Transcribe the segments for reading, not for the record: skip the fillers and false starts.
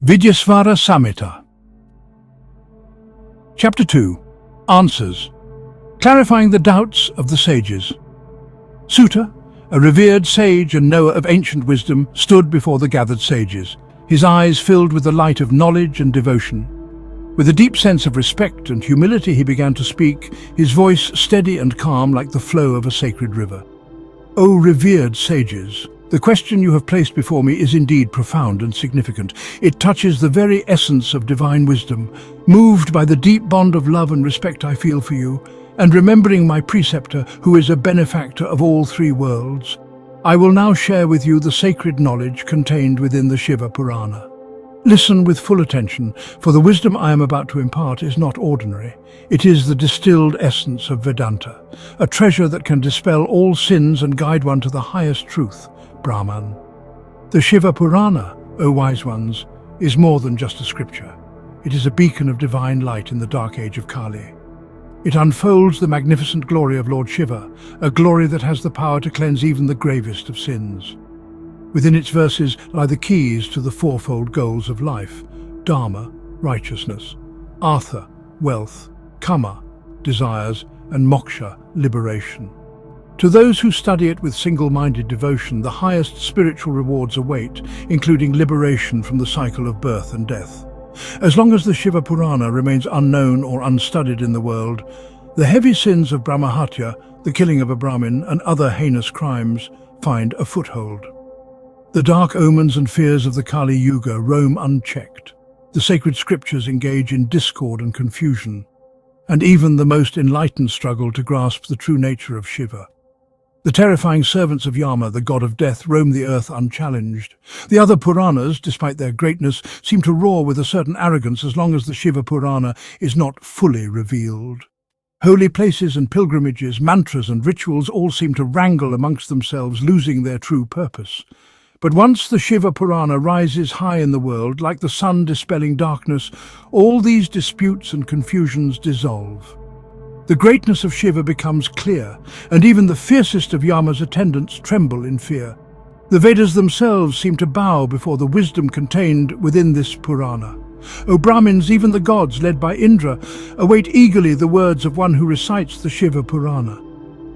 Vidyeśvara-saṃhitā. Chapter 2. Answers. Clarifying the doubts of the sages. Sūta, a revered sage and knower of ancient wisdom, stood before the gathered sages, his eyes filled with the light of knowledge and devotion. With a deep sense of respect and humility he began to speak, his voice steady and calm like the flow of a sacred river. O revered sages, the question you have placed before me is indeed profound and significant. It touches the very essence of divine wisdom. Moved by the deep bond of love and respect I feel for you, and remembering my preceptor, who is a benefactor of all three worlds, I will now share with you the sacred knowledge contained within the Shiva Purana. Listen with full attention, for the wisdom I am about to impart is not ordinary. It is the distilled essence of Vedānta, a treasure that can dispel all sins and guide one to the highest truth, Brahman. The Shiva Purana, O wise ones, is more than just a scripture. It is a beacon of divine light in the dark age of Kali. It unfolds the magnificent glory of Lord Shiva, a glory that has the power to cleanse even the gravest of sins. Within its verses lie the keys to the fourfold goals of life: Dharma, righteousness; Artha, wealth; Kāma, desires; and Mokṣa, liberation. To those who study it with single-minded devotion, the highest spiritual rewards await, including liberation from the cycle of birth and death. As long as the Shiva Purana remains unknown or unstudied in the world, the heavy sins of Brahmahatya, the killing of a Brahmin, and other heinous crimes find a foothold. The dark omens and fears of the Kali Yuga roam unchecked. The sacred scriptures engage in discord and confusion, and even the most enlightened struggle to grasp the true nature of Shiva. The terrifying servants of Yama, the god of death, roam the earth unchallenged. The other Puranas, despite their greatness, seem to roar with a certain arrogance as long as the Shiva Purana is not fully revealed. Holy places and pilgrimages, mantras and rituals all seem to wrangle amongst themselves, losing their true purpose. But once the Shiva Purana rises high in the world, like the sun dispelling darkness, all these disputes and confusions dissolve. The greatness of Shiva becomes clear, and even the fiercest of Yama's attendants tremble in fear. The Vedas themselves seem to bow before the wisdom contained within this Purana. O Brahmins, even the gods, led by Indra, await eagerly the words of one who recites the Shiva Purana.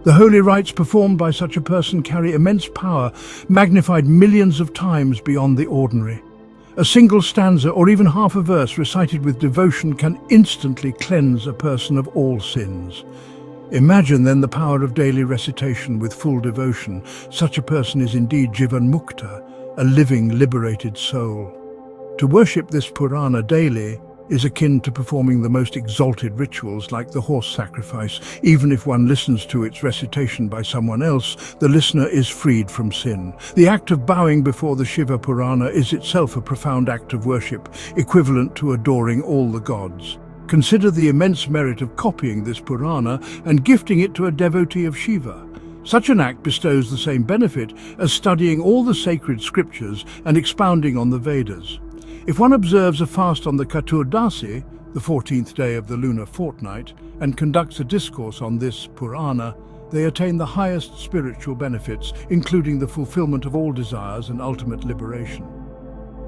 The holy rites performed by such a person carry immense power, magnified millions of times beyond the ordinary. A single stanza or even half a verse recited with devotion can instantly cleanse a person of all sins. Imagine then the power of daily recitation with full devotion. Such a person is indeed Jivan-mukta, a living, liberated soul. To worship this Purana daily is akin to performing the most exalted rituals like the horse sacrifice. Even if one listens to its recitation by someone else, the listener is freed from sin. The act of bowing before the Shiva Purana is itself a profound act of worship, equivalent to adoring all the gods. Consider the immense merit of copying this Purana and gifting it to a devotee of Shiva. Such an act bestows the same benefit as studying all the sacred scriptures and expounding on the Vedas. If one observes a fast on the Caturdasi, the 14th day of the lunar fortnight, and conducts a discourse on this Purana, they attain the highest spiritual benefits, including the fulfillment of all desires and ultimate liberation.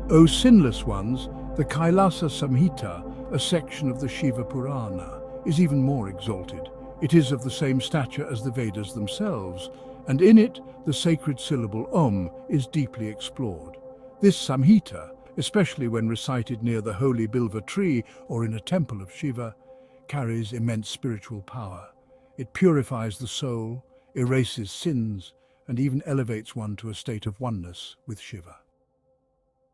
O sinless ones, the Kāma-samhita, a section of the Shiva Purana, is even more exalted. It is of the same stature as the Vedas themselves, and in it the sacred syllable Om is deeply explored. This Samhita, especially when recited near the holy Bilva tree or in a temple of Shiva, carries immense spiritual power. It purifies the soul, erases sins, and even elevates one to a state of oneness with Shiva.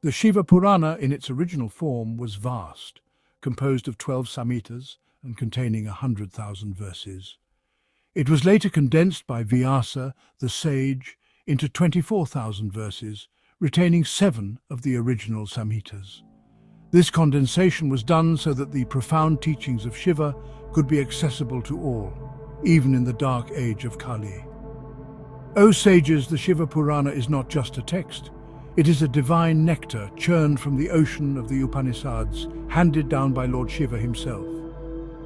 The Shiva Purana in its original form was vast, composed of 12 samhitas and containing 100,000 verses. It was later condensed by Vyasa, the sage, into 24,000 verses, retaining 7 of the original samhitas. This condensation was done so that the profound teachings of Shiva could be accessible to all, even in the dark age of Kali. O sages, the Shiva Purana is not just a text. It is a divine nectar churned from the ocean of the Upanishads, handed down by Lord Shiva himself.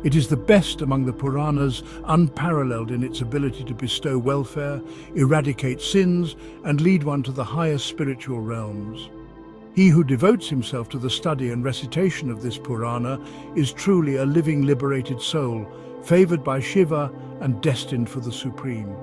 It is the best among the Puranas, unparalleled in its ability to bestow welfare, eradicate sins, and lead one to the highest spiritual realms. He who devotes himself to the study and recitation of this Purāṇa is truly a living liberated soul, favored by Shiva and destined for the Supreme.